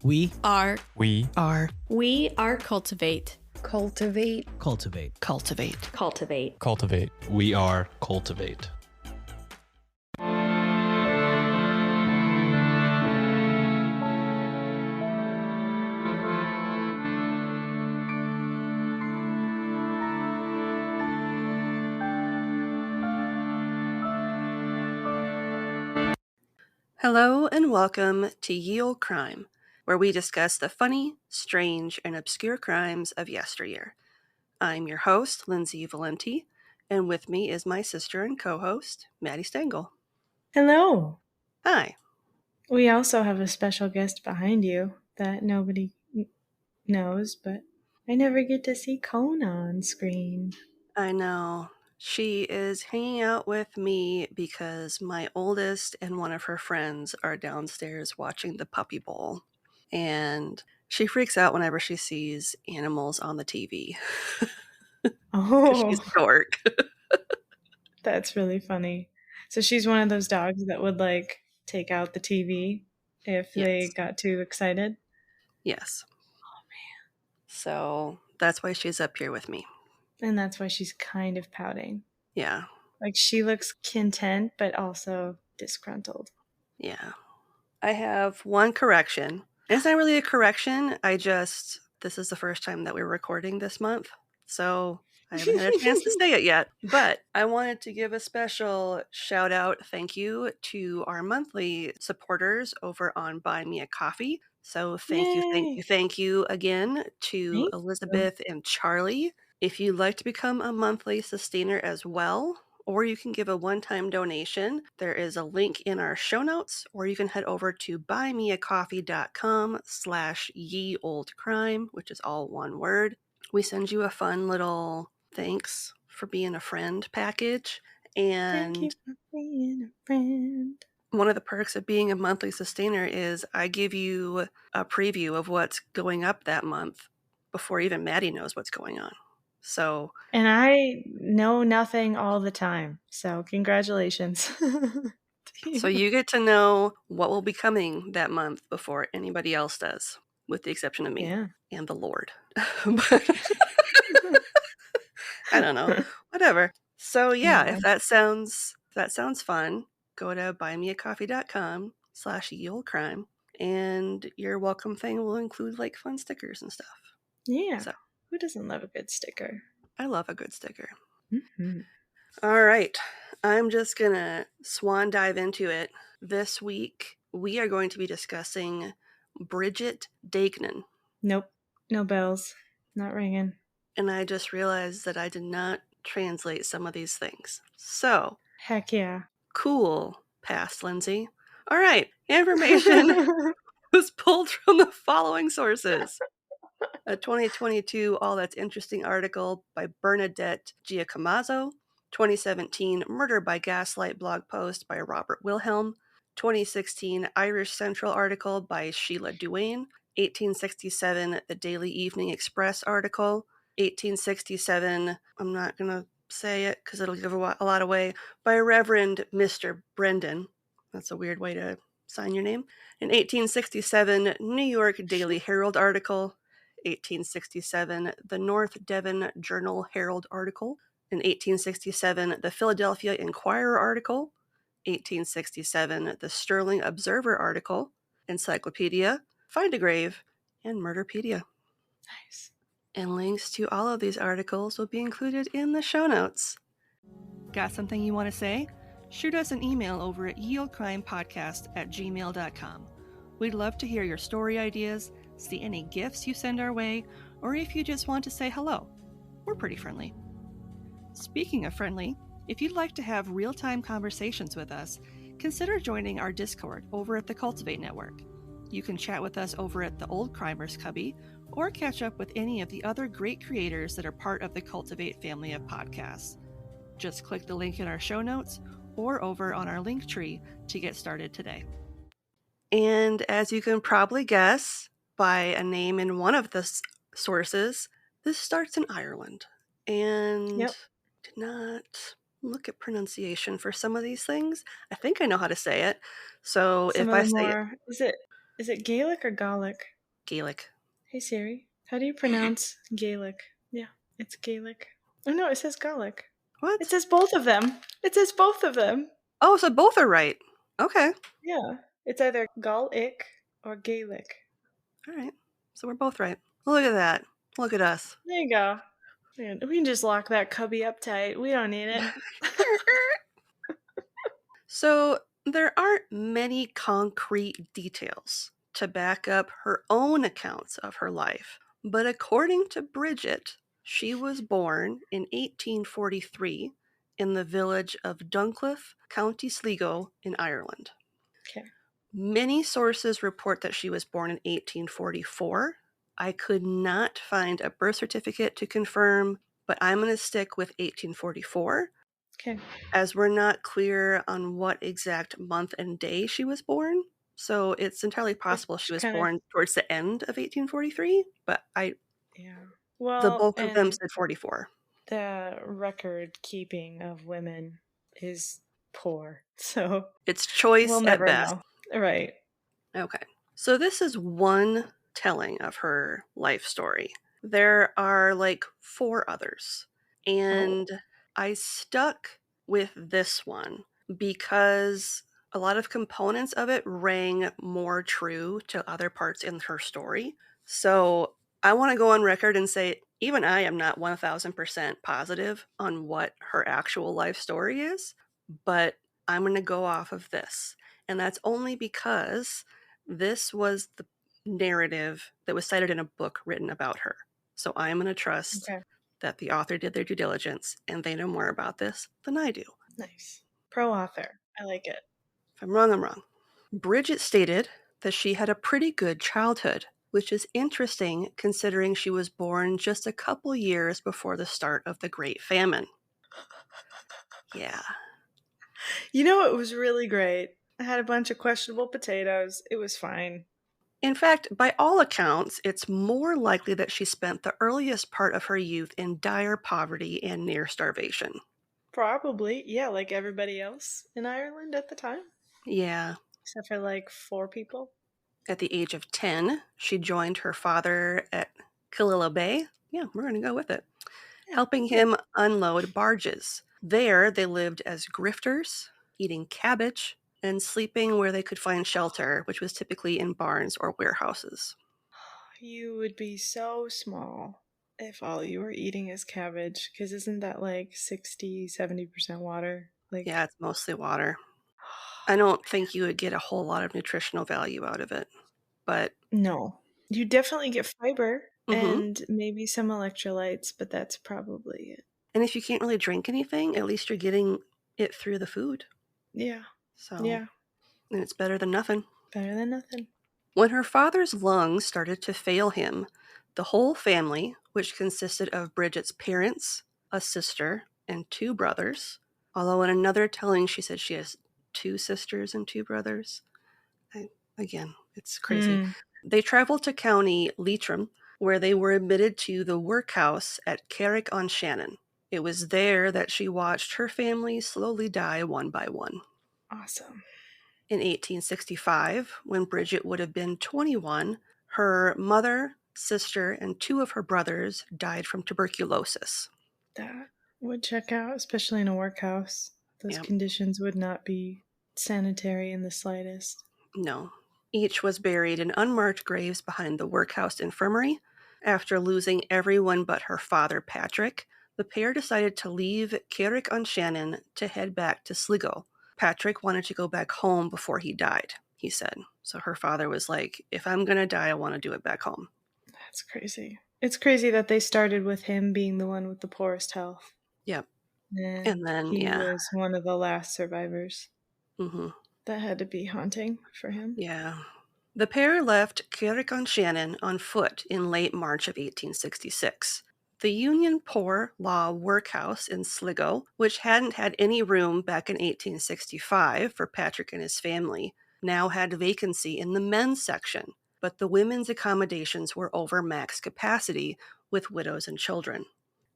We are We cultivate. Cultivate. cultivate. Cultivate. Cultivate. Cultivate. We are cultivate. Hello and welcome to Ye Olde Crime, where we discuss the funny, strange, and obscure crimes of yesteryear. I'm your host, Lindsay Valenti, and with me is my sister and co-host, Maddie Stengel. Hello. Hi. We also have a special guest behind you that nobody knows, but I never get to see Kona on screen. I know. She is hanging out with me because my oldest and one of her friends are downstairs watching the Puppy Bowl. And she freaks out whenever she sees animals on the TV. Oh, She's a dork. that's really funny. So she's one of those dogs that would take out the TV if they Yes. got too excited. Yes. Oh man. So that's why she's up here with me. And that's why she's kind of pouting. Yeah. Like she looks content, but also disgruntled. Yeah. I have one correction. It's not really a correction. This is the first time that we're recording this month. So I haven't had a chance to say it yet. But I wanted to give a special shout out, thank you to our monthly supporters over on Buy Me a Coffee. So thank you again to Thank you. Elizabeth and Charlie. If you'd like to become a monthly sustainer as well, or you can give a one-time donation, there is a link in our show notes, or you can head over to buymeacoffee.com/yeoldcrime, which is all one word. We send you a fun little thanks for being a friend package. And Thank you for being a friend. One of the perks of being a monthly sustainer is I give you a preview of what's going up that month before even Maddie knows what's going on. So, and I know nothing all the time. So congratulations. So you get to know what will be coming that month before anybody else does, with the exception of me and the Lord. But I don't know. Whatever. So yeah, if that sounds fun, go to buymeacoffee.com/yeoldcrime and your welcome thing will include like fun stickers and stuff. Yeah. So who doesn't love a good sticker? I love a good sticker. Mm-hmm. All right. I'm just going to swan dive into it. This week, we are going to be discussing Bridget Deignan. Nope. No bells. Not ringing. And I just realized that I did not translate some of these things. So. Heck yeah. Cool. Pass, Lindsay. All right. Information was pulled from the following sources. A 2022 All That's Interesting article by Bernadette Giacomazzo, 2017 Murder by Gaslight blog post by Robert Wilhelm, 2016 Irish Central article by Sheila Duane, 1867 The Daily Evening Express article, 1867, I'm not going to say it because it'll give a lot away, by Reverend Mr. Brendan. That's a weird way to sign your name. An 1867 New York Daily Herald article, 1867 the North Devon Journal Herald article, in 1867 the Philadelphia Inquirer article, 1867 the Sterling Observer article, Encyclopedia, Find a Grave, and Murderpedia. Nice. And links to all of these articles will be included in the show notes. Got something you want to say? Shoot us an email over at yeoldcrimepodcast@gmail.com. We'd love to hear your story ideas, see any gifts you send our way, or if you just want to say hello. We're pretty friendly. Speaking of friendly, if you'd like to have real-time conversations with us, consider joining our Discord over at the Cultivate Network. You can chat with us over at the Old Crimers Cubby, or catch up with any of the other great creators that are part of the Cultivate family of podcasts. Just click the link in our show notes or over on our link tree to get started today. And as you can probably guess by a name in one of the sources, this starts in Ireland. And did not look at pronunciation for some of these things. I think I know how to say it. So some if of I the say more, is Is it Gaelic or Gallic? Gaelic. Hey Siri, how do you pronounce Gaelic? Yeah, it's Gaelic. Oh no, it says Gallic. What? It says both of them. It says both of them. Oh, so both are right. Okay. Yeah, it's either Gallic or Gaelic. All right. So we're both right. Look at that. Look at us. There you go. Man, we can just lock that cubby up tight. We don't need it. So there aren't many concrete details to back up her own accounts of her life. But according to Bridget, she was born in 1843 in the village of Duncliffe, County Sligo in Ireland. Okay. Many sources report that she was born in 1844. I could not find a birth certificate to confirm, but I'm going to stick with 1844. Okay. As we're not clear on what exact month and day she was born. So it's entirely possible she was born towards the end of 1843, but Yeah. Well, the bulk of them and said 44. the record keeping of women is poor, so It's choice we'll at never best. know. Right. Okay. So this is one telling of her life story. There are like 4 others. And I stuck with this one because a lot of components of it rang more true to other parts in her story. So I want to go on record and say, even I am not 1000% positive on what her actual life story is, but I'm going to go off of this. And that's only because this was the narrative that was cited in a book written about her. So I'm going to trust that the author did their due diligence and they know more about this than I do. Nice. Pro author. I like it. If I'm wrong, I'm wrong. Bridget stated that she had a pretty good childhood, which is interesting considering she was born just a couple years before the start of the Great Famine. Yeah. You know, it was really great. I had a bunch of questionable potatoes. It was fine. In fact, by all accounts, it's more likely that she spent the earliest part of her youth in dire poverty and near starvation. Probably. Yeah, like everybody else in Ireland at the time. Yeah. Except for like 4 people. At the age of 10, she joined her father at Killala Bay. Yeah, we're going to go with it. Helping him unload barges. There, they lived as grifters, eating cabbage, and sleeping where they could find shelter, which was typically in barns or warehouses. You would be so small if all you were eating is cabbage, because isn't that like 60-70% water? Like, yeah, it's mostly water. I don't think you would get a whole lot of nutritional value out of it, but... No. You definitely get fiber and maybe some electrolytes, but that's probably it. And if you can't really drink anything, at least you're getting it through the food. Yeah. So, yeah. And it's better than nothing. Better than nothing. When her father's lungs started to fail him, the whole family, which consisted of Bridget's parents, a sister, and 2 brothers, although in another telling she said she has 2 sisters and 2 brothers. Again, it's crazy. They traveled to County Leitrim, where they were admitted to the workhouse at Carrick-on-Shannon. It was there that she watched her family slowly die one by one. Awesome. In 1865, when Bridget would have been 21, her mother, sister, and 2 of her brothers died from tuberculosis. That would check out, especially in a workhouse. Those conditions would not be sanitary in the slightest. No. Each was buried in unmarked graves behind the workhouse infirmary. After losing everyone but her father, Patrick, the pair decided to leave Carrick-on-Shannon to head back to Sligo. Patrick wanted to go back home before he died, he said. So her father was like, if I'm going to die, I want to do it back home. That's crazy. It's crazy that they started with him being the one with the poorest health. Yep. And then he was one of the last survivors. That had to be haunting for him. Yeah. The pair left Carrick-on-Shannon on foot in late March of 1866. The Union Poor Law Workhouse in Sligo, which hadn't had any room back in 1865 for Patrick and his family, now had vacancy in the men's section, but the women's accommodations were over max capacity with widows and children.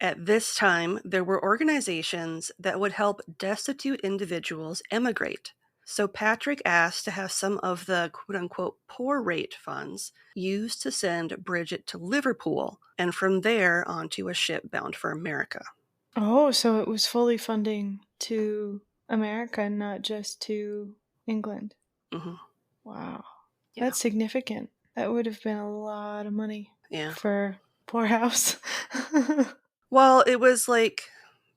At this time, there were organizations that would help destitute individuals emigrate. So Patrick asked to have some of the quote-unquote poor rate funds used to send Bridget to Liverpool and from there onto a ship bound for America. Oh, so it was fully funding to America, not just to England. Mm-hmm. Wow. Yeah. That's significant. That would have been a lot of money Yeah. for poorhouse. Well, it was like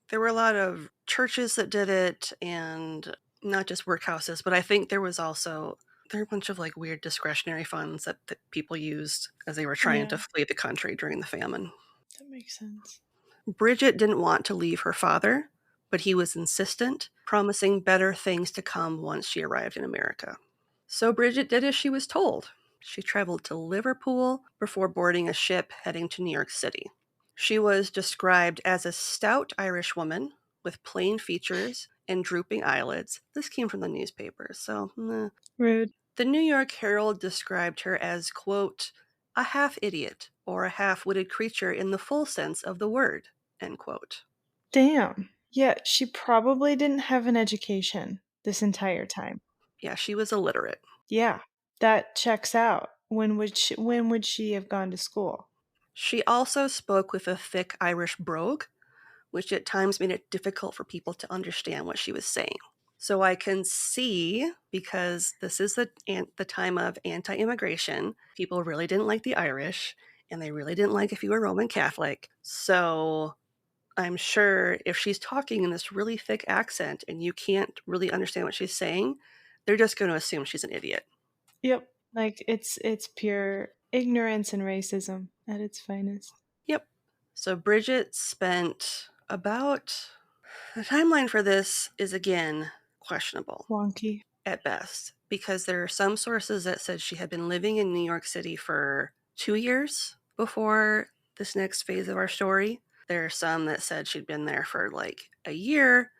there were a lot of churches that did it and not just workhouses, but I think there were a bunch of like weird discretionary funds that people used as they were trying to flee the country during the famine. That makes sense. Bridget didn't want to leave her father, but he was insistent, promising better things to come once she arrived in America. So Bridget did as she was told. She traveled to Liverpool before boarding a ship heading to New York City. She was described as a stout Irish woman with plain features and drooping eyelids. This came from the newspapers, so Rude. The New York Herald described her as, quote, a half-idiot or a half-witted creature in the full sense of the word, end quote. Damn. Yeah, she probably didn't have an education this entire time. Yeah, she was illiterate. Yeah, that checks out. When would she have gone to school? She also spoke with a thick Irish brogue, which at times made it difficult for people to understand what she was saying. So I can see, because this is the time of anti-immigration, people really didn't like the Irish, and they really didn't like if you were Roman Catholic. So I'm sure if she's talking in this really thick accent and you can't really understand what she's saying, they're just going to assume she's an idiot. Yep. Like it's pure ignorance and racism at its finest. Yep. So Bridget spent about... The timeline for this is, again, questionable. Wonky. At best, because there are some sources that said she had been living in New York City for 2 years before this next phase of our story. There are some that said she'd been there for like a year.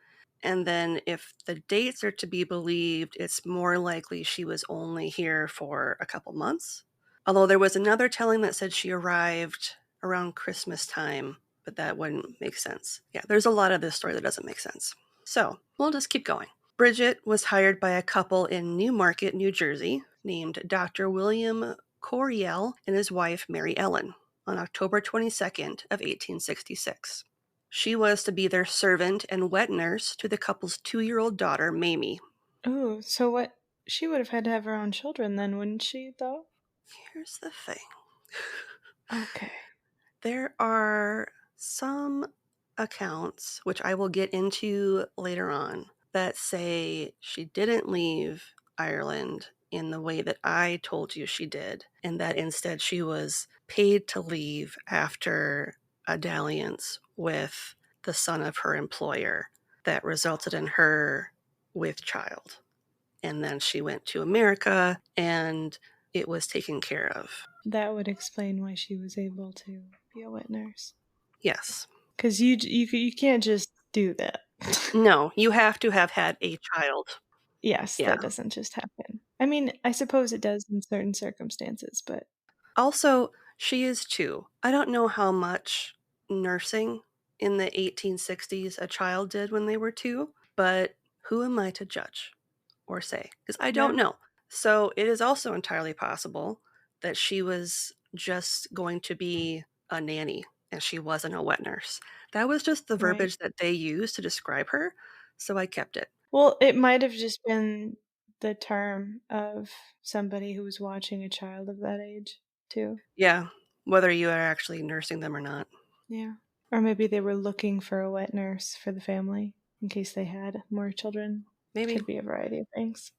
And then if the dates are to be believed, it's more likely she was only here for a couple months. Although there was another telling that said she arrived around Christmas time, but that wouldn't make sense. Yeah, there's a lot of this story that doesn't make sense. So we'll just keep going. Bridget was hired by a couple in Newmarket, New Jersey, named Dr. William Coriel and his wife, Mary Ellen, on October 22nd of 1866. She was to be their servant and wet nurse to the couple's 2-year-old daughter, Mamie. Oh, so what? She would have had to have her own children then, wouldn't she, though? Here's the thing. Okay. There are some accounts, which I will get into later on, that say she didn't leave Ireland in the way that I told you she did, and that instead she was paid to leave after a dalliance with the son of her employer that resulted in her with child. And then she went to America and it was taken care of. That would explain why she was able to be a wet nurse. Yes. Because you can't just do that. No, you have to have had a child. Yes, Yeah. that doesn't just happen. I mean, I suppose it does in certain circumstances, but Also, she is 2. I don't know how much nursing in the 1860s a child did when they were 2, but who am I to judge or say? Because I don't know. So it is also entirely possible that she was just going to be a nanny and she wasn't a wet nurse. That was just the verbiage that they used to describe her, so I kept it. Well, it might have just been the term of somebody who was watching a child of that age, too. Yeah, whether you are actually nursing them or not. Yeah. Or maybe they were looking for a wet nurse for the family in case they had more children. Maybe. Could be a variety of things.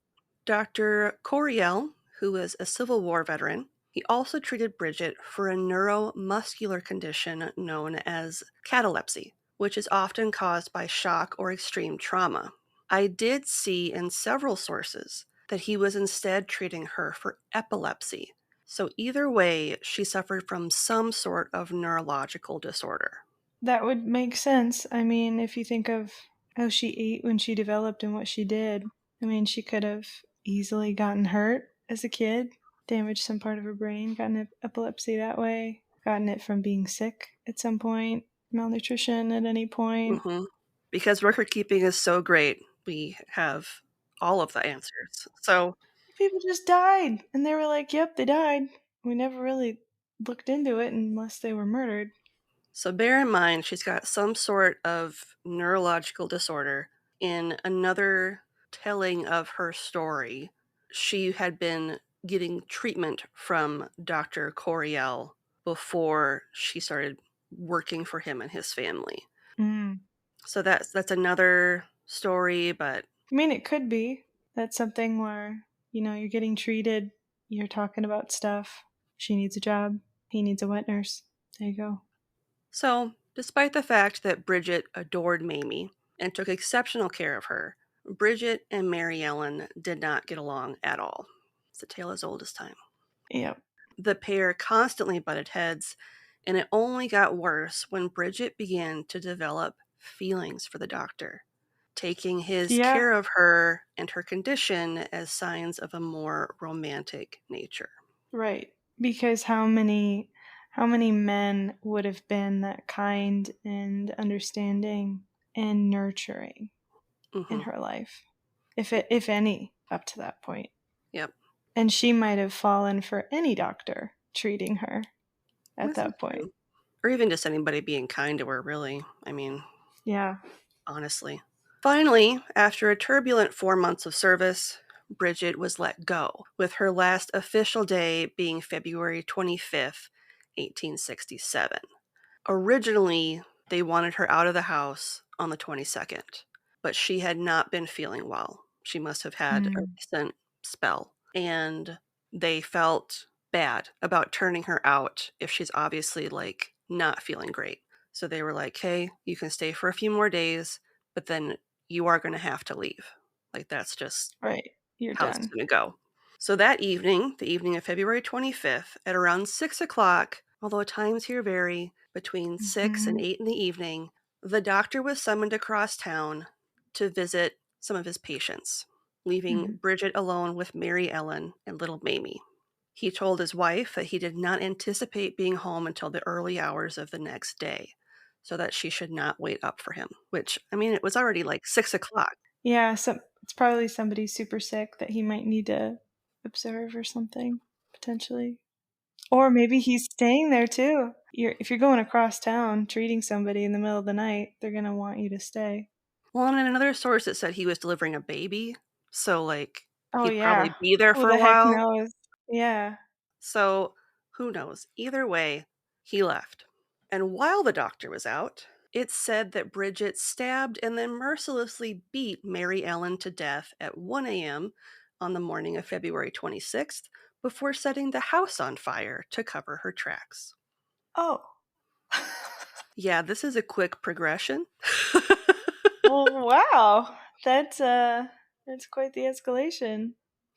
Dr. Coriel, who was a Civil War veteran, he also treated Bridget for a neuromuscular condition known as catalepsy, which is often caused by shock or extreme trauma. I did see in several sources that he was instead treating her for epilepsy. So either way, she suffered from some sort of neurological disorder. That would make sense. I mean, if you think of how she ate when she developed and what she did, I mean, she could have easily gotten hurt as a kid, damaged some part of her brain, gotten epilepsy that way, gotten it from being sick at some point, malnutrition at any point. Mm-hmm. Because record keeping is so great, we have all of the answers. So People just died. And they were like, yep, they died. We never really looked into it unless they were murdered. bear in mind, she's got some sort of neurological disorder. In another telling of her story, she had been getting treatment from Dr. Coriel before she started working for him and his family. Mm. So that's another story, but I mean, it could be. That's something where, you're getting treated, you're talking about stuff. She needs a job, he needs a wet nurse. There you go. so despite the fact that Bridget adored Mamie and took exceptional care of her, Bridget and Mary Ellen did not get along at all. It's a tale as old as time. Yep. The pair constantly butted heads, and it only got worse when Bridget began to develop feelings for the doctor, taking his Yeah, care of her and her condition as signs of a more romantic nature. right. Because how many men would have been that kind and understanding and nurturing in Mm-hmm. her life? If any, up to that point. Yep. And she might have fallen for any doctor treating her at This is that point. true. Or even just anybody being kind to her, really. I mean, Yeah. honestly. Finally, after a turbulent 4 months of service, Bridget was let go, with her last official day being February 25th, 1867. Originally, they wanted her out of the house on the 22nd, but she had not been feeling well. She must have had a Mm. recent spell, and they felt bad about turning her out if she's obviously like not feeling great. So they were like, "Hey, you can stay for a few more days, but then you are going to have to leave." Like that's just Right. You're how this is done. going to go. So that evening, the evening of February 25th, at around 6 o'clock, although times here vary, between 6 and Hmm. 8 in the evening, the doctor was summoned across town to visit some of his patients, leaving Hmm. Bridget alone with Mary Ellen and little Mamie. He told his wife that he did not anticipate being home until the early hours of the next day, so that she should not wait up for him, which, I mean, it was already like 6 o'clock. Yeah, so it's probably somebody super sick that he might need to observe or something, potentially. Or maybe he's staying there too. If you're going across town treating somebody in the middle of the night, they're going to want you to stay. Well, and in another source, it said he was delivering a baby. So, like, Oh, he'd yeah. probably be there Who for a the heck while. knows? Yeah. So, who knows? Either way, he left. And while the doctor was out, it's said that Bridget stabbed and then mercilessly beat Mary Ellen to death at 1 a.m. on the morning of February 26th before setting the house on fire to cover her tracks. Oh. Yeah, this is a quick progression. Well, wow. That's quite the escalation.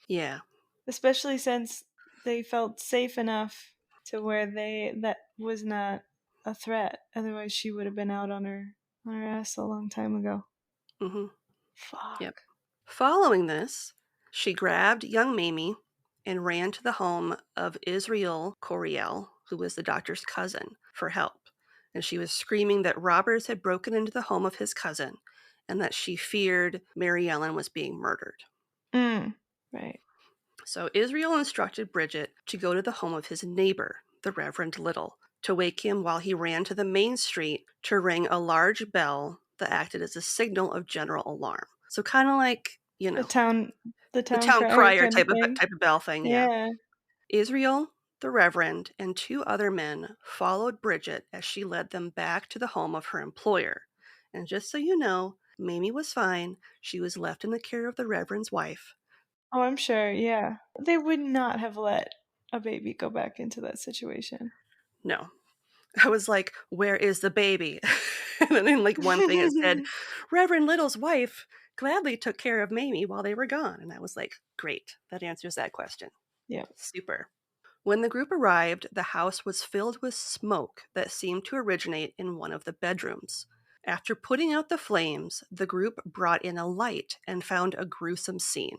Yeah. Especially since they felt safe enough to where that was not a threat. Otherwise, she would have been out on her ass a long time ago. Mm-hmm. Yep. Fuck. Following this, she grabbed young Mamie and ran to the home of Israel Coriel, who was the doctor's cousin, for help. And she was screaming that robbers had broken into the home of his cousin and that she feared Mary Ellen was being murdered. Right. So Israel instructed Bridget to go to the home of his neighbor, the Reverend Little, to wake him while he ran to the main street to ring a large bell that acted as a signal of general alarm. So kind of like, The town the the town town crier crier kind of type thing. of bell thing, yeah. Yeah. Israel, the Reverend, and two other men followed Bridget as she led them back to the home of her employer. And just so you know, Mamie was fine. She was left in the care of the Reverend's wife. Oh, I'm sure. Yeah. They would not have let a baby go back into that situation. No. I was like, where is the baby? And then in like one thing it said, Reverend Little's wife gladly took care of Mamie while they were gone. And I was like, great. That answers that question. Yeah. Super. When the group arrived, the house was filled with smoke that seemed to originate in one of the bedrooms. After putting out the flames, the group brought in a light and found a gruesome scene.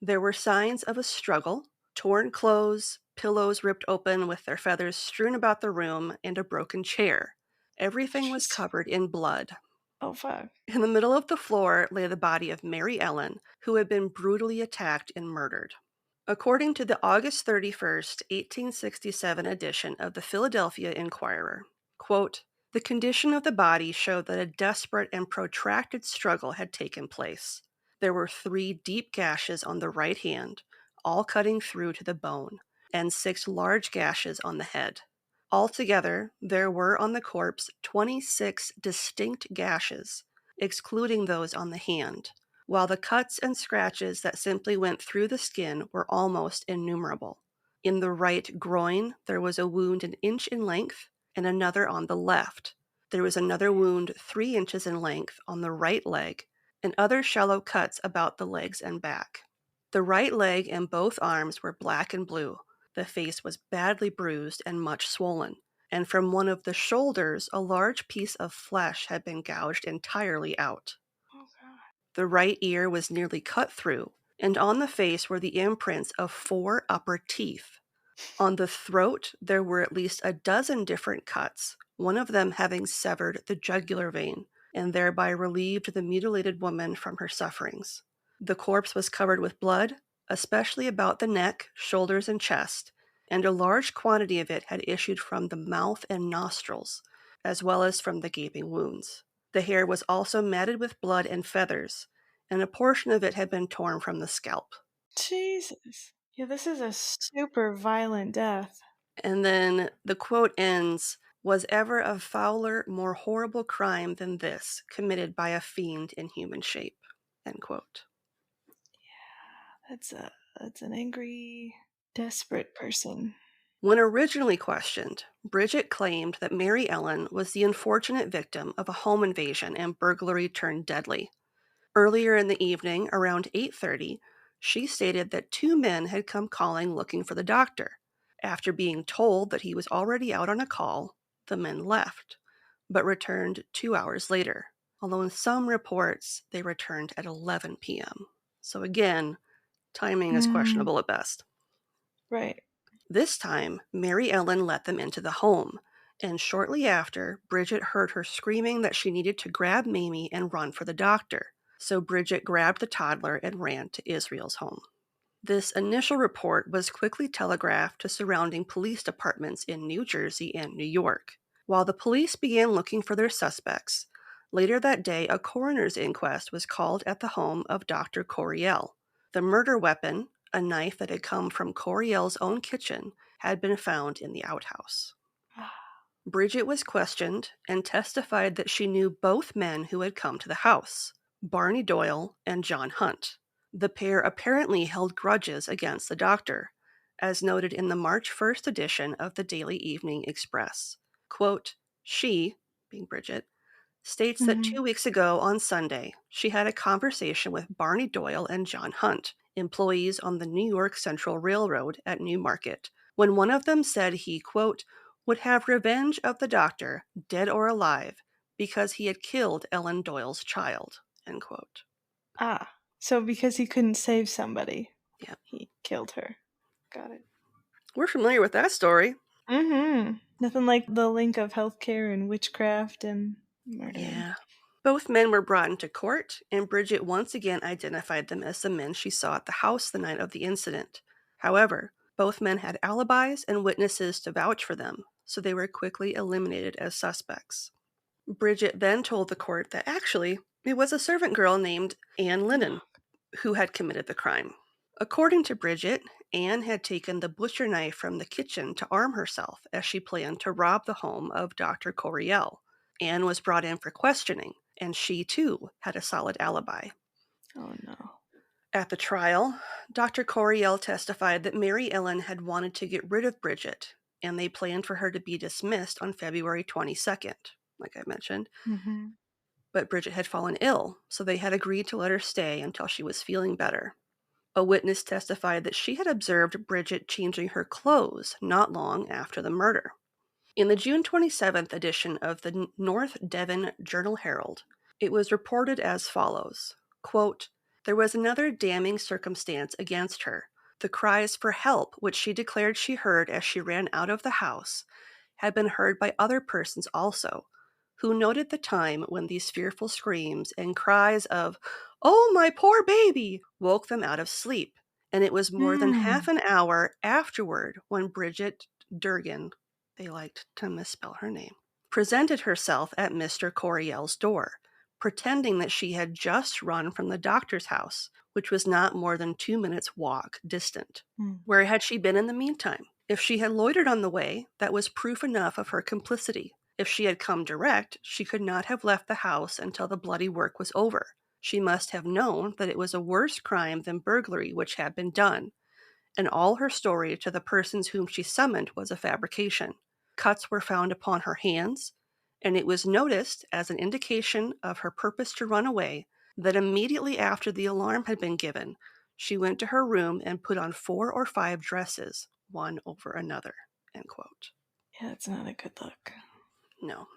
There were signs of a struggle, torn clothes, pillows ripped open with their feathers strewn about the room, and a broken chair. Everything was Just covered in blood. Oh, fuck. In the middle of the floor lay the body of Mary Ellen, who had been brutally attacked and murdered. According to the August 31st, 1867 edition of the Philadelphia Inquirer, quote, "The condition of the body showed that a desperate and protracted struggle had taken place. There were 3 deep gashes on the right hand, all cutting through to the bone, and 6 large gashes on the head. Altogether, there were on the corpse 26 distinct gashes, excluding those on the hand, while the cuts and scratches that simply went through the skin were almost innumerable. In the right groin, there was a wound an inch in length, and another on the left. There was another wound 3 inches in length on the right leg, and other shallow cuts about the legs and back. The right leg and both arms were black and blue. The face was badly bruised and much swollen, and from one of the shoulders a large piece of flesh had been gouged entirely out. Oh, God. The right ear was nearly cut through, and on the face were the imprints of 4 upper teeth. On the throat there were at least a dozen different cuts, one of them having severed the jugular vein, and thereby relieved the mutilated woman from her sufferings. The corpse was covered with blood, especially about the neck, shoulders, and chest, and a large quantity of it had issued from the mouth and nostrils, as well as from the gaping wounds. The hair was also matted with blood and feathers, and a portion of it had been torn from the scalp." Jesus. Yeah, this is a super violent death. And then the quote ends, "Was ever a fouler, more horrible crime than this, committed by a fiend in human shape?" End quote. That's an angry, desperate person. When originally questioned, Bridget claimed that Mary Ellen was the unfortunate victim of a home invasion and burglary turned deadly. Earlier in the evening, around 8:30, she stated that 2 men had come calling looking for the doctor. After being told that he was already out on a call, the men left, but returned 2 hours later, although in some reports they returned at 11 p.m. So again, timing is questionable at best. Right. This time, Mary Ellen let them into the home, and shortly after, Bridget heard her screaming that she needed to grab Mamie and run for the doctor. So Bridget grabbed the toddler and ran to Israel's home. This initial report was quickly telegraphed to surrounding police departments in New Jersey and New York. While the police began looking for their suspects, later that day a coroner's inquest was called at the home of Dr. Coriel. The murder weapon, a knife that had come from Coriel's own kitchen, had been found in the outhouse. Bridget was questioned and testified that she knew both men who had come to the house, Barney Doyle and John Hunt. The pair apparently held grudges against the doctor, as noted in the March 1st edition of the Daily Evening Express. Quote, "She," being Bridget, states that 2 weeks ago on Sunday, she had a conversation with Barney Doyle and John Hunt, employees on the New York Central Railroad at Newmarket, when one of them said he, quote, "would have revenge of the doctor, dead or alive, because he had killed Ellen Doyle's child," end quote. So because he couldn't save somebody, Yeah. he killed her. Got it. We're familiar with that story. Nothing like the link of healthcare and witchcraft and murder. Yeah. Both men were brought into court, and Bridget once again identified them as the men she saw at the house the night of the incident. However, both men had alibis and witnesses to vouch for them, so they were quickly eliminated as suspects. Bridget then told the court that actually, it was a servant girl named Anne Lennon who had committed the crime. According to Bridget, Anne had taken the butcher knife from the kitchen to arm herself as she planned to rob the home of Dr. Coriel. Anne was brought in for questioning, and she too had a solid alibi. Oh no. At the trial, Dr. Coriel testified that Mary Ellen had wanted to get rid of Bridget, and they planned for her to be dismissed on February 22nd, like I mentioned. But Bridget had fallen ill, so they had agreed to let her stay until she was feeling better. A witness testified that she had observed Bridget changing her clothes not long after the murder. In the June 27th edition of the North Devon Journal-Herald, it was reported as follows, quote, "There was another damning circumstance against her. The cries for help, which she declared she heard as she ran out of the house, had been heard by other persons also, who noted the time when these fearful screams and cries of, "Oh, my poor baby," woke them out of sleep, and it was more than half an hour afterward when Bridget Deignan, they liked to misspell her name, presented herself at Mr. Coriel's door, pretending that she had just run from the doctor's house, which was not more than 2 minutes' walk distant. Where had she been in the meantime? If she had loitered on the way, that was proof enough of her complicity. If she had come direct, she could not have left the house until the bloody work was over. She must have known that it was a worse crime than burglary which had been done, and all her story to the persons whom she summoned was a fabrication. Cuts were found upon her hands, and it was noticed as an indication of her purpose to run away that immediately after the alarm had been given, she went to her room and put on 4 or 5 dresses, one over another. End quote. Yeah, that's not a good look. No.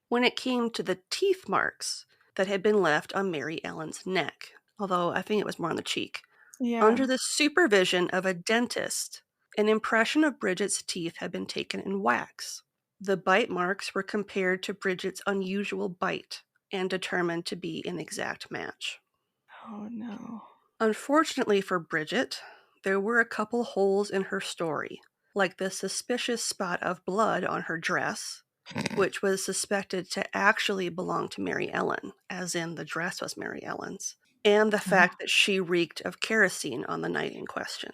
When it came to the teeth marks that had been left on Mary Ellen's neck, although I think it was more on the cheek, Yeah. under the supervision of a dentist, an impression of Bridget's teeth had been taken in wax. The bite marks were compared to Bridget's unusual bite and determined to be an exact match. Oh, no. Unfortunately for Bridget, there were a couple holes in her story, like the suspicious spot of blood on her dress, which was suspected to actually belong to Mary Ellen, as in the dress was Mary Ellen's, and the fact that she reeked of kerosene on the night in question.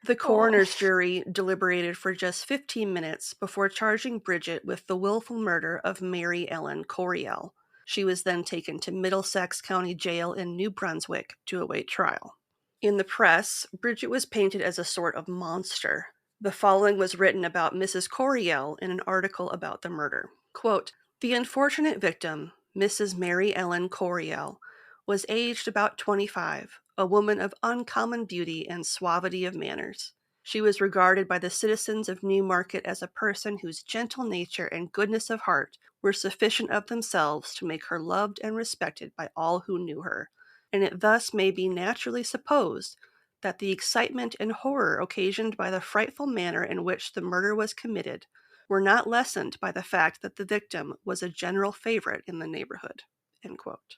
The coroner's jury deliberated for just 15 minutes before charging Bridget with the willful murder of Mary Ellen Coriel. She was then taken to Middlesex County Jail in New Brunswick to await trial. In the press, Bridget was painted as a sort of monster. The following was written about Mrs. Coriel in an article about the murder. Quote, "The unfortunate victim, Mrs. Mary Ellen Coriel, was aged about 25, a woman of uncommon beauty and suavity of manners. She was regarded by the citizens of Newmarket as a person whose gentle nature and goodness of heart were sufficient of themselves to make her loved and respected by all who knew her, and it thus may be naturally supposed that the excitement and horror occasioned by the frightful manner in which the murder was committed were not lessened by the fact that the victim was a general favorite in the neighborhood." End quote.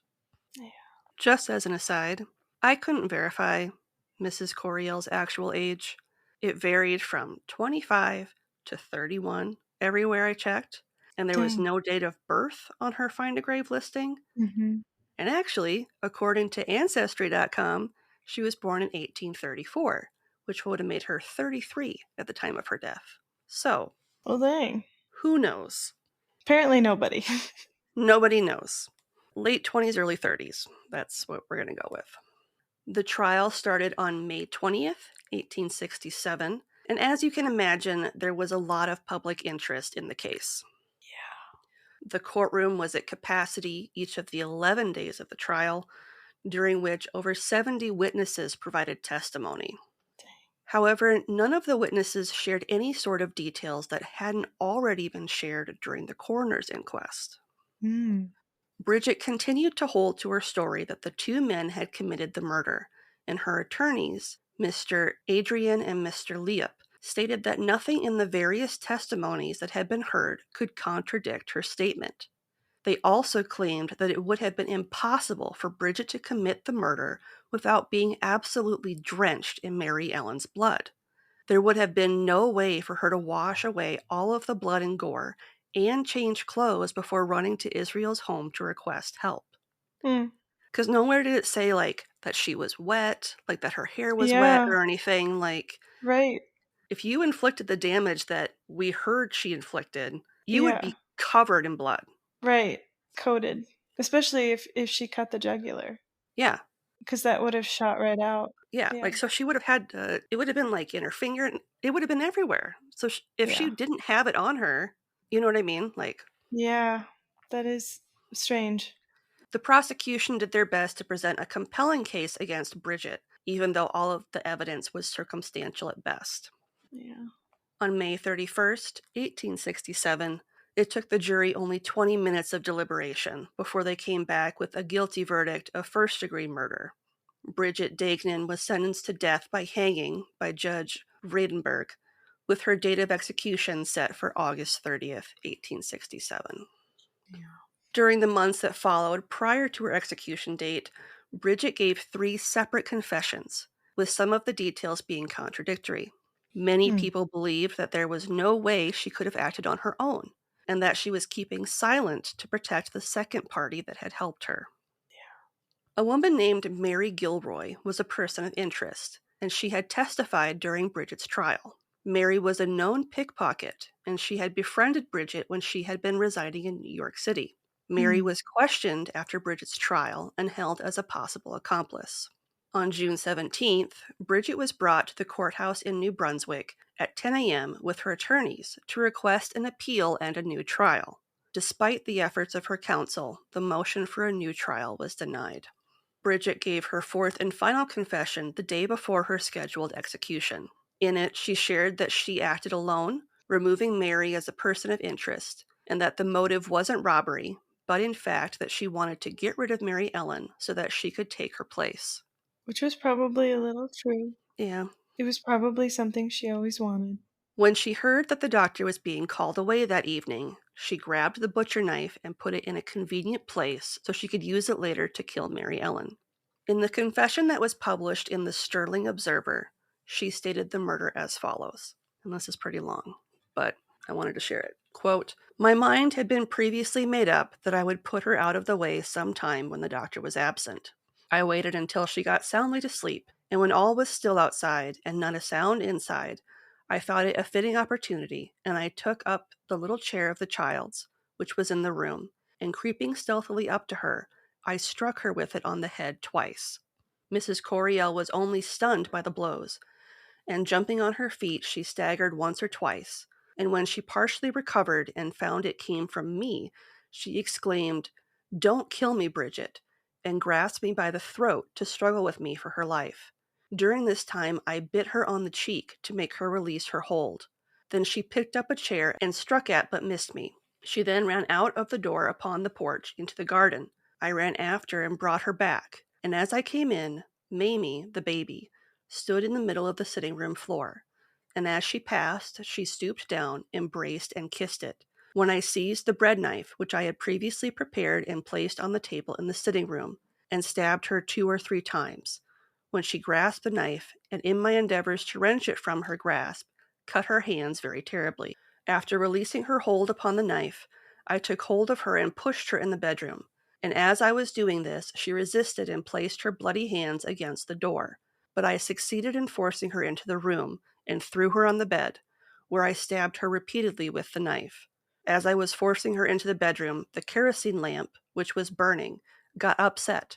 Yeah. Just as an aside, I couldn't verify Mrs. Coriel's actual age. It varied from 25 to 31 everywhere I checked, and there was Dang. no date of birth on her Find a Grave listing. Mm-hmm. And actually, according to Ancestry.com, she was born in 1834, which would have made her 33 at the time of her death. So, Well, dang. who knows? Apparently nobody. Nobody knows. Late 20s, early 30s. That's what we're going to go with. The trial started on May 20th, 1867, and as you can imagine, there was a lot of public interest in the case. Yeah. The courtroom was at capacity each of the 11 days of the trial, during which over 70 witnesses provided testimony. Dang. However, none of the witnesses shared any sort of details that hadn't already been shared during the coroner's inquest. Bridget continued to hold to her story that the 2 men had committed the murder, and her attorneys, Mr. Adrian and Mr. Leop, stated that nothing in the various testimonies that had been heard could contradict her statement. They also claimed that it would have been impossible for Bridget to commit the murder without being absolutely drenched in Mary Ellen's blood. There would have been no way for her to wash away all of the blood and gore and change clothes before running to Israel's home to request help. Because nowhere did it say, like, that she was wet, like that her hair was wet or anything. Like, Right. if you inflicted the damage that we heard she inflicted, you would be covered in blood. Right. Coated. Especially if she cut the jugular. Yeah. Because that would have shot right out. Yeah. Like, so she would have had, it would have been like in her finger, it would have been everywhere. So if she didn't have it on her, you know what I mean? Like, yeah, that is strange. The prosecution did their best to present a compelling case against Bridget, even though all of the evidence was circumstantial at best. Yeah. On May 31st, 1867, it took the jury only 20 minutes of deliberation before they came back with a guilty verdict of first-degree murder. Bridget Deignan was sentenced to death by hanging by Judge Vredenberg, with her date of execution set for August 30th, 1867. Yeah. During the months that followed prior to her execution date, Bridget gave 3 separate confessions, with some of the details being contradictory. Many people believed that there was no way she could have acted on her own, and that she was keeping silent to protect the second party that had helped her. A woman named Mary Gilroy was a person of interest, and she had testified during Bridget's trial. Mary was a known pickpocket, and she had befriended Bridget when she had been residing in New York City. Mary was questioned after Bridget's trial and held as a possible accomplice. On June 17th, Bridget was brought to the courthouse in New Brunswick at 10 a.m. with her attorneys to request an appeal and a new trial. Despite the efforts of her counsel, the motion for a new trial was denied. Bridget gave her 4th and final confession the day before her scheduled execution. In it, she shared that she acted alone, removing Mary as a person of interest, and that the motive wasn't robbery, but in fact that she wanted to get rid of Mary Ellen so that she could take her place. Which was probably a little true. Yeah. It was probably something she always wanted. When she heard that the doctor was being called away that evening, she grabbed the butcher knife and put it in a convenient place so she could use it later to kill Mary Ellen. In the confession that was published in the Sterling Observer, she stated the murder as follows, and this is pretty long, but I wanted to share it. Quote, "My mind had been previously made up that I would put her out of the way some time when the doctor was absent. I waited until she got soundly to sleep, and when all was still outside and not a sound inside, I thought it a fitting opportunity, and I took up the little chair of the child's, which was in the room, and creeping stealthily up to her, I struck her with it on the head twice. Mrs. Coriel was only stunned by the blows, and jumping on her feet, she staggered once or twice, and when she partially recovered and found it came from me, she exclaimed, 'Don't kill me, Bridget,' and grasped me by the throat to struggle with me for her life. During this time, I bit her on the cheek to make her release her hold. Then she picked up a chair and struck at but missed me. She then ran out of the door upon the porch into the garden. I ran after and brought her back, and as I came in, Mamie, the baby, stood in the middle of the sitting room floor, and as she passed, she stooped down, embraced, and kissed it. When I seized the bread knife, which I had previously prepared and placed on the table in the sitting room, and stabbed her 2 or 3 times, when she grasped the knife, and in my endeavors to wrench it from her grasp, cut her hands very terribly. After releasing her hold upon the knife, I took hold of her and pushed her in the bedroom, and as I was doing this, she resisted and placed her bloody hands against the door. But I succeeded in forcing her into the room and threw her on the bed, where I stabbed her repeatedly with the knife. As I was forcing her into the bedroom, the kerosene lamp, which was burning, got upset,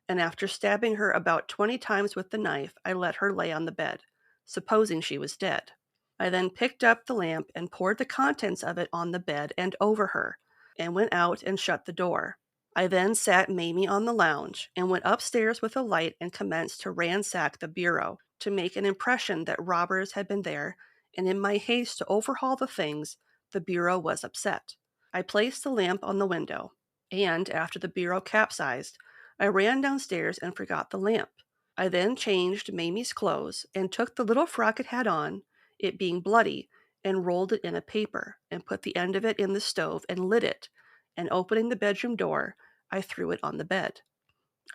and after stabbing her about 20 times with the knife, I let her lay on the bed, supposing she was dead. I then picked up the lamp and poured the contents of it on the bed and over her, and went out and shut the door. I then sat Mamie on the lounge and went upstairs with a light and commenced to ransack the bureau to make an impression that robbers had been there, and in my haste to overhaul the things, the bureau was upset. I placed the lamp on the window, and after the bureau capsized, I ran downstairs and forgot the lamp. I then changed Mamie's clothes and took the little frock it had on, it being bloody, and rolled it in a paper and put the end of it in the stove and lit it, and opening the bedroom door, I threw it on the bed.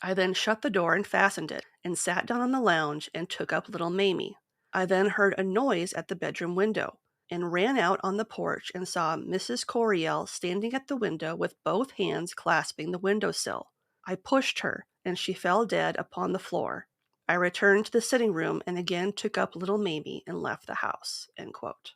I then shut the door and fastened it, and sat down on the lounge and took up little Mamie. I then heard a noise at the bedroom window, and ran out on the porch and saw Mrs. Coriel standing at the window with both hands clasping the windowsill. I pushed her, and she fell dead upon the floor. I returned to the sitting room and again took up little Mamie and left the house." End quote.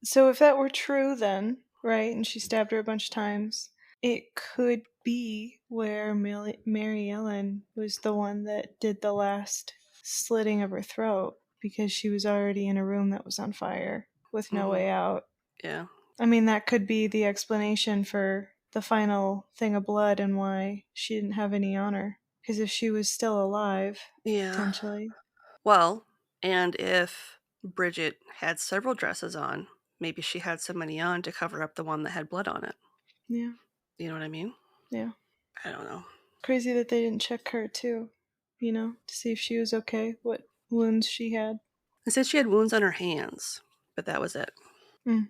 So if that were true then, right, and she stabbed her a bunch of times, it could be where Mary Ellen was the one that did the last slitting of her throat because she was already in a room that was on fire with no way out. Yeah. I mean, that could be the explanation for the final thing of blood and why she didn't have any on her. Because if she was still alive, Yeah. potentially. Well, and if Bridget had several dresses on, maybe she had so many on to cover up the one that had blood on it. Yeah. You know what I mean? Yeah. I don't know. Crazy that they didn't check her too, to see if she was okay, what wounds she had. It said she had wounds on her hands. but that was it. Mm.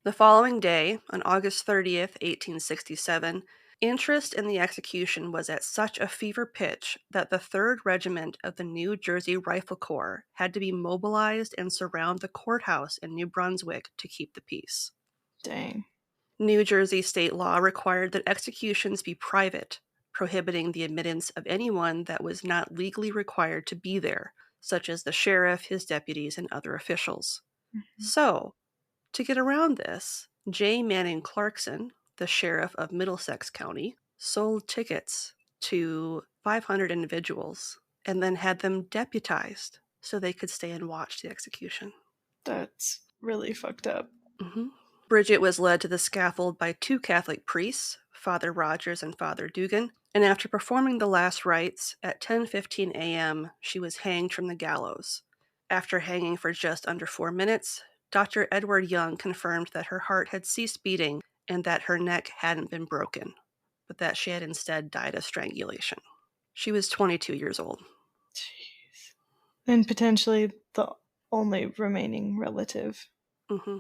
The following day, on August 30th, 1867, interest in the execution was at such a fever pitch that the 3rd Regiment of the New Jersey Rifle Corps had to be mobilized and surround the courthouse in New Brunswick to keep the peace. Dang. New Jersey state law required that executions be private, prohibiting the admittance of anyone that was not legally required to be there, such as the sheriff, his deputies, and other officials. Mhm. So, to get around this, J. Manning Clarkson, the sheriff of Middlesex County, sold tickets to 500 individuals and then had them deputized so they could stay and watch the execution. That's really fucked up. Mm-hmm. Bridget was led to the scaffold by 2 Catholic priests, Father Rogers and Father Dugan, and after performing the last rites, at 10:15 a.m., she was hanged from the gallows. After hanging for just under 4 minutes, Dr. Edward Young confirmed that her heart had ceased beating and that her neck hadn't been broken, but that she had instead died of strangulation. She was 22 years old. Jeez. And potentially the only remaining relative. Mm-hmm.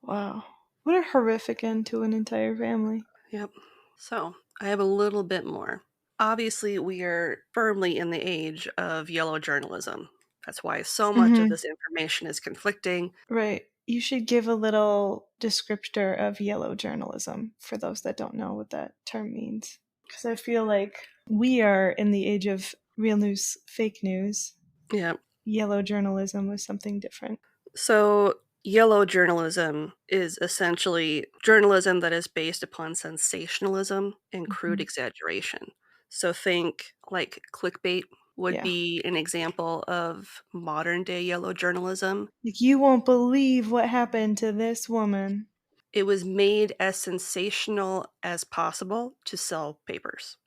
Wow. What a horrific end to an entire family. Yep. So, I have a little bit more. Obviously, we are firmly in the age of yellow journalism. That's why so much of this information is conflicting. Right. You should give a little descriptor of yellow journalism for those that don't know what that term means. Because I feel like we are in the age of real news, fake news. Yeah. Yellow journalism was something different. So, yellow journalism is essentially journalism that is based upon sensationalism and crude exaggeration. So, think like clickbait would Yeah. be an example of modern day yellow journalism. Like, you won't believe what happened to this woman. It was made as sensational as possible to sell papers.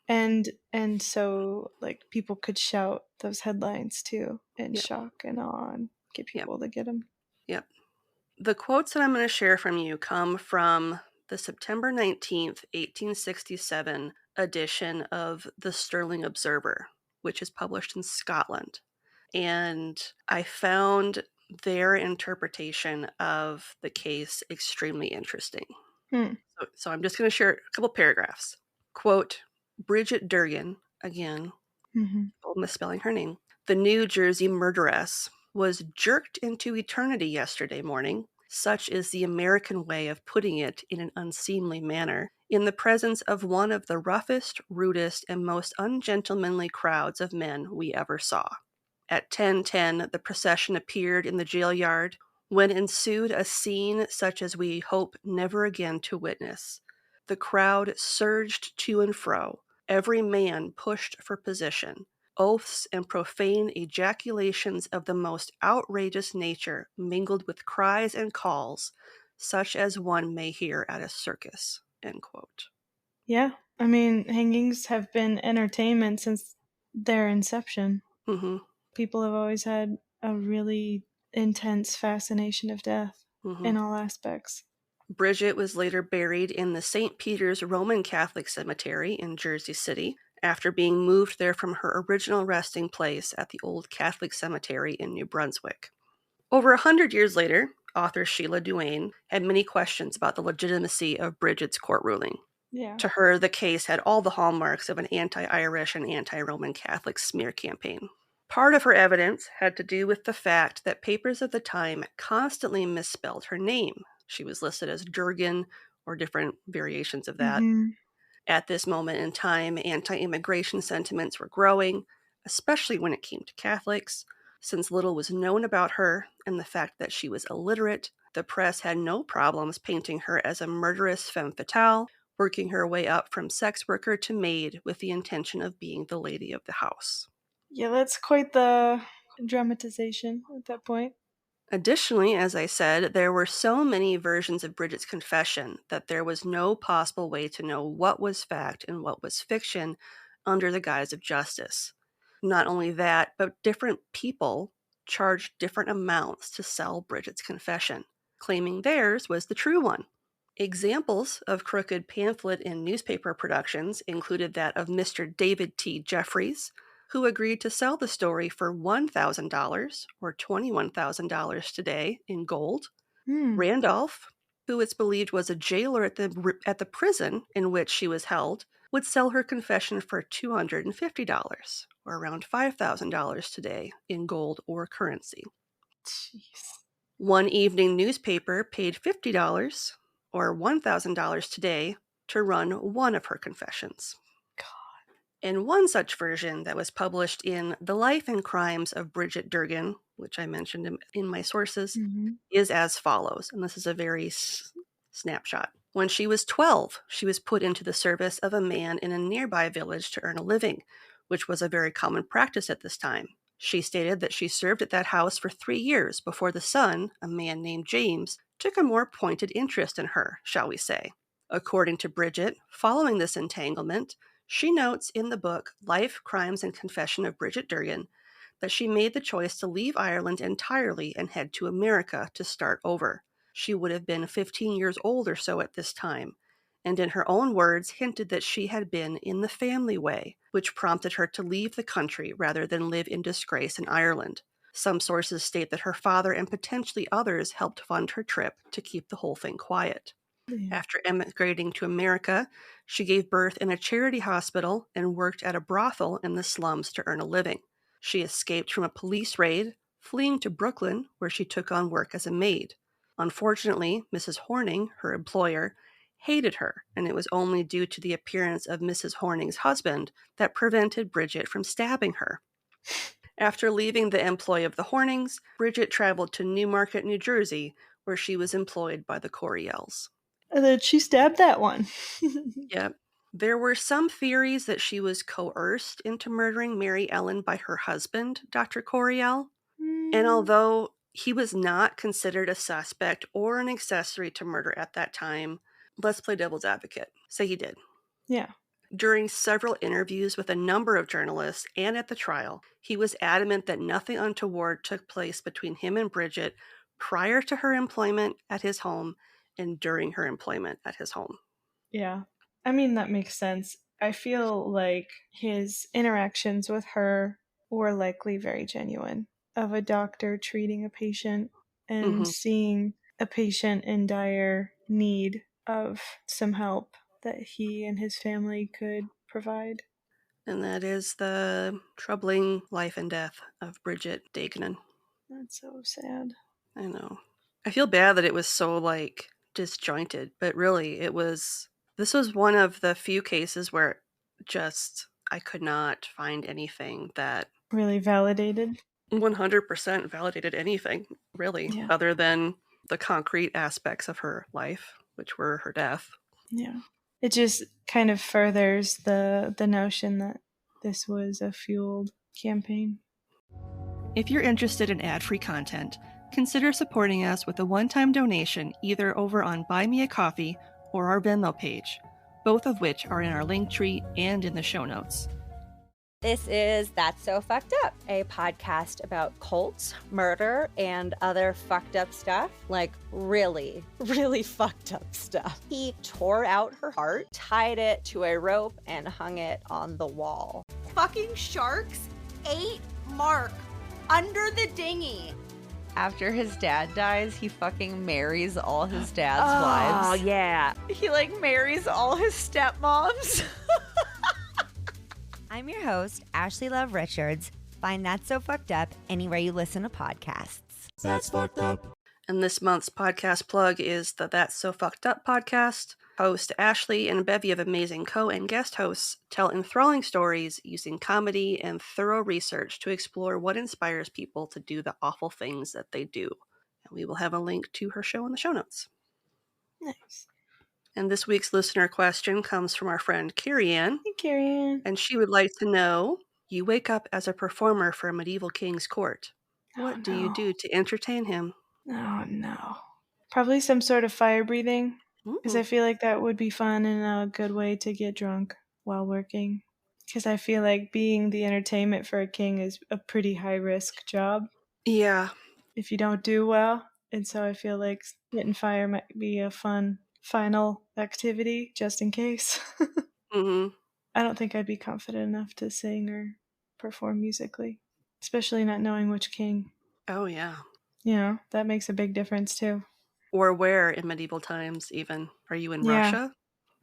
And so like people could shout those headlines too in Yep. shock and awe and get people to get them. Yep. The quotes that I'm going to share from you come from the September 19th, 1867 edition of the Stirling Observer, which is published in Scotland. And I found their interpretation of the case extremely interesting. So I'm just going to share a couple paragraphs. Quote, Bridget Deignan, again, misspelling her name, the New Jersey murderess, was jerked into eternity yesterday morning, such is the American way of putting it in an unseemly manner, in the presence of one of the roughest, rudest, and most ungentlemanly crowds of men we ever saw. At 10:10, the procession appeared in the jail yard, when ensued a scene such as we hope never again to witness. The crowd surged to and fro, every man pushed for position. Oaths and profane ejaculations of the most outrageous nature mingled with cries and calls, such as one may hear at a circus. End quote. Yeah, I mean, hangings have been entertainment since their inception. Mm-hmm. People have always had a really intense fascination of death in all aspects. Bridget was later buried in the St. Peter's Roman Catholic Cemetery in Jersey City after being moved there from her original resting place at the Old Catholic Cemetery in New Brunswick. Over 100 years later, author Sheila Duane had many questions about the legitimacy of Bridget's court ruling. Yeah. To her, the case had all the hallmarks of an anti-Irish and anti-Roman Catholic smear campaign. Part of her evidence had to do with the fact that papers of the time constantly misspelled her name. She was listed as Durgan or different variations of that. At this moment in time, anti-immigration sentiments were growing, especially when it came to Catholics. Since little was known about her and the fact that she was illiterate, the press had no problems painting her as a murderous femme fatale, working her way up from sex worker to maid with the intention of being the lady of the house. Yeah, that's quite the dramatization at that point. Additionally, as I said, there were so many versions of Bridget's confession that there was no possible way to know what was fact and what was fiction under the guise of justice. Not only that, but different people charged different amounts to sell Bridget's confession, claiming theirs was the true one. Examples of crooked pamphlet and newspaper productions included that of Mr. David T. Jeffries, who agreed to sell the story for $1,000 or $21,000 today in gold, Randolph, who it's believed was a jailer at the prison in which she was held, would sell her confession for $250, or around $5,000 today in gold or currency. Jeez. One evening newspaper paid $50, or $1,000 today, to run one of her confessions. God. And one such version that was published in The Life and Crimes of Bridget Deignan, which I mentioned in my sources, is as follows, and this is a very snapshot. When she was 12, she was put into the service of a man in a nearby village to earn a living, which was a very common practice at this time. She stated that she served at that house for 3 years before the son, a man named James, took a more pointed interest in her, shall we say. According to Bridget, following this entanglement, she notes in the book Life, Crimes, and Confession of Bridget Deignan that she made the choice to leave Ireland entirely and head to America to start over. She would have been 15 years old or so at this time, and in her own words hinted that she had been in the family way, which prompted her to leave the country rather than live in disgrace in Ireland. Some sources state that her father and potentially others helped fund her trip to keep the whole thing quiet. Yeah. After emigrating to America, she gave birth in a charity hospital and worked at a brothel in the slums to earn a living. She escaped from a police raid, fleeing to Brooklyn, where she took on work as a maid. Unfortunately, Mrs. Horning, her employer, hated her, and it was only due to the appearance of Mrs. Horning's husband that prevented Bridget from stabbing her. After leaving the employ of the Hornings, Bridget traveled to Newmarket, New Jersey, where she was employed by the Coriels. And then she stabbed that one. Yep. There were some theories that she was coerced into murdering Mary Ellen by her husband, Dr. Coriel. And although he was not considered a suspect or an accessory to murder at that time, let's play devil's advocate. Say he did. Yeah. During several interviews with a number of journalists and at the trial, he was adamant that nothing untoward took place between him and Bridget prior to her employment at his home and during her employment at his home. Yeah. I mean, that makes sense. I feel like his interactions with her were likely very genuine, of a doctor treating a patient and seeing a patient in dire need of some help that he and his family could provide. And that is the troubling life and death of Bridget Deignan. That's so sad. I know. I feel bad that it was so, disjointed, but really, this was one of the few cases where just I could not find anything that Really validated. 100% validated anything, really, Yeah. other than the concrete aspects of her life, which were her death. Yeah. It just kind of furthers the notion that this was a fueled campaign. If you're interested in ad-free content, consider supporting us with a one-time donation either over on Buy Me a Coffee or our Venmo page, both of which are in our link tree and in the show notes. This is That's So Fucked Up, a podcast about cults, murder, and other fucked up stuff. Like really, really fucked up stuff. He tore out her heart, tied it to a rope, and hung it on the wall. Fucking sharks ate Mark under the dinghy. After his dad dies, he fucking marries all his dad's wives. Oh, yeah. He marries all his stepmoms. I'm your host, Ashley Love Richards. Find That's So Fucked Up anywhere you listen to podcasts. That's fucked up. And this month's podcast plug is the That's So Fucked Up podcast. Host Ashley and a bevy of amazing co- and guest hosts tell enthralling stories using comedy and thorough research to explore what inspires people to do the awful things that they do. And we will have a link to her show in the show notes. Nice. And this week's listener question comes from our friend Carrie Ann. Hey, Carrie. And she would like to know, you wake up as a performer for a medieval king's court. What do you do to entertain him? Oh, no. Probably some sort of fire breathing, because I feel like that would be fun and a good way to get drunk while working. Because I feel like being the entertainment for a king is a pretty high-risk job. Yeah. If you don't do well. And so I feel like getting fire might be a fun final activity, just in case. I don't think I'd be confident enough to sing or perform musically, especially not knowing which king. Oh, yeah. You know, that makes a big difference, too. Or where in medieval times even? Are you in Yeah. Russia?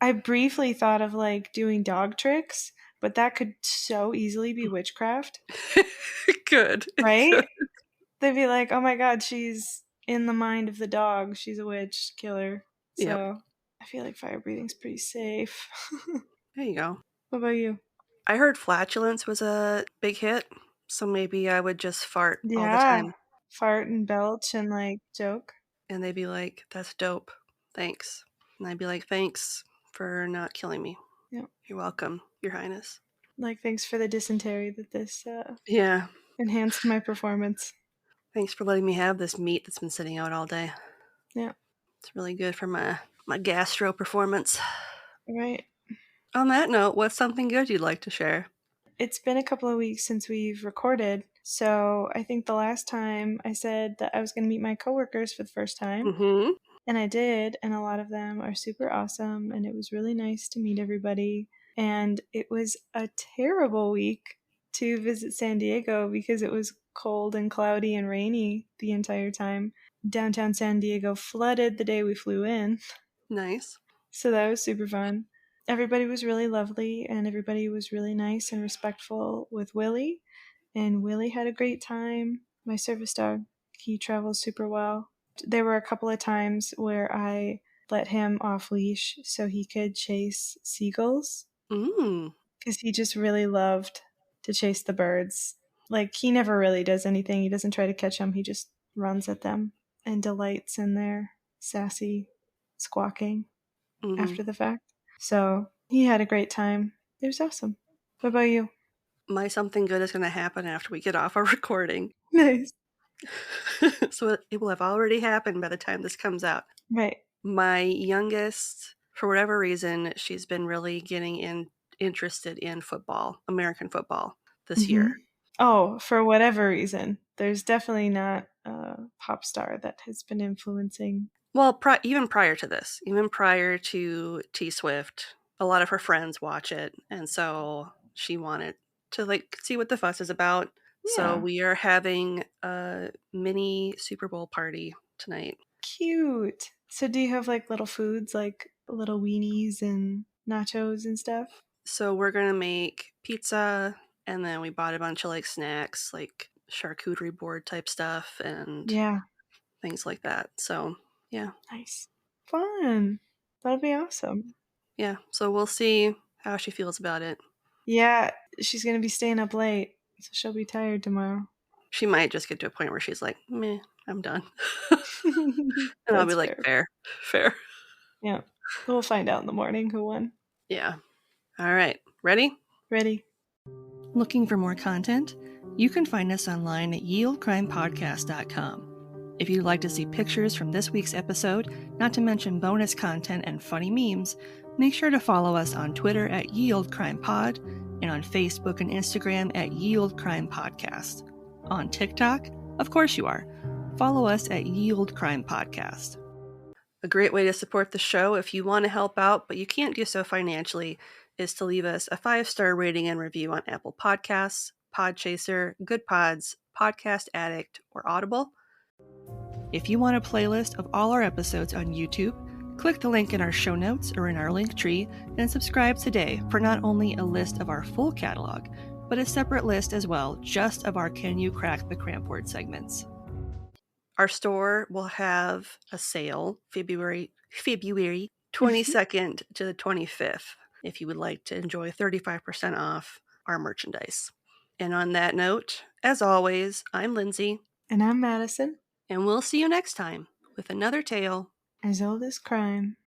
I briefly thought of like doing dog tricks, but that could so easily be witchcraft, Good. right? They'd be like, oh my god, she's in the mind of the dog. She's a witch killer. So Yep. I feel like fire breathing's pretty safe. There you go. What about you? I heard flatulence was a big hit, so maybe I would just fart all the Yeah. time. Fart and belch and like joke. And they'd be like, that's dope. Thanks. And I'd be like, thanks for not killing me. Yeah. You're welcome, Your Highness. Like, thanks for the dysentery that this Yeah. enhanced my performance. Thanks for letting me have this meat that's been sitting out all day. Yeah. It's really good for my gastro performance. Right. On that note, what's something good you'd like to share? It's been a couple of weeks since we've recorded, so I think the last time I said that I was going to meet my coworkers for the first time, Mm-hmm. and I did, and a lot of them are super awesome, and it was really nice to meet everybody. And it was a terrible week to visit San Diego because it was cold and cloudy and rainy the entire time. Downtown San Diego flooded the day we flew in, Nice. so that was super fun. Everybody was really lovely, and everybody was really nice and respectful with Willie. And Willie had a great time. My service dog, he travels super well. There were a couple of times where I let him off leash so he could chase seagulls because he just really loved to chase the birds. Like, he never really does anything. He doesn't try to catch them. He just runs at them and delights in their sassy squawking after the fact. So he had a great time. It was awesome. What about you? My something good is going to happen after we get off our recording. Nice. So it will have already happened by the time this comes out. Right. My youngest, for whatever reason, she's been really getting interested in football, American football, this year. Oh, for whatever reason. There's definitely not a pop star that has been influencing. Well, even prior to this, even prior to T Swift, a lot of her friends watch it, and so she wanted to like see what the fuss is about. So Yeah. we are having a mini Super Bowl party tonight. Cute. So do you have like little foods, like little weenies and nachos and stuff? So we're gonna make pizza, and then we bought a bunch of like snacks, like charcuterie board type stuff, and Yeah. things like that. So yeah, Nice. Fun. That'll be awesome. yeah. So we'll see how she feels about it. Yeah, she's going to be staying up late, so she'll be tired tomorrow. She might just get to a point where she's like, meh, I'm done. And I'll be like, fair. Yeah. We'll find out in the morning who won. Yeah. All right. Ready? Ready. Looking for more content? You can find us online at yieldcrimepodcast.com. If you'd like to see pictures from this week's episode, not to mention bonus content and funny memes, make sure to follow us on Twitter at yieldcrimepod and on Facebook and Instagram at yieldcrimepodcast. On TikTok? Of course you are. Follow us at yieldcrimepodcast. A great way to support the show if you want to help out, but you can't do so financially, is to leave us a 5-star rating and review on Apple Podcasts, Podchaser, Good Pods, Podcast Addict, or Audible. If you want a playlist of all our episodes on YouTube, click the link in our show notes or in our link tree and subscribe today for not only a list of our full catalog, but a separate list as well, just of our Can You Crack the Cramp Word segments. Our store will have a sale February 22nd to the 25th if you would like to enjoy 35% off our merchandise. And on that note, as always, I'm Lindsay. And I'm Madison. And we'll see you next time with another tale as old as crime.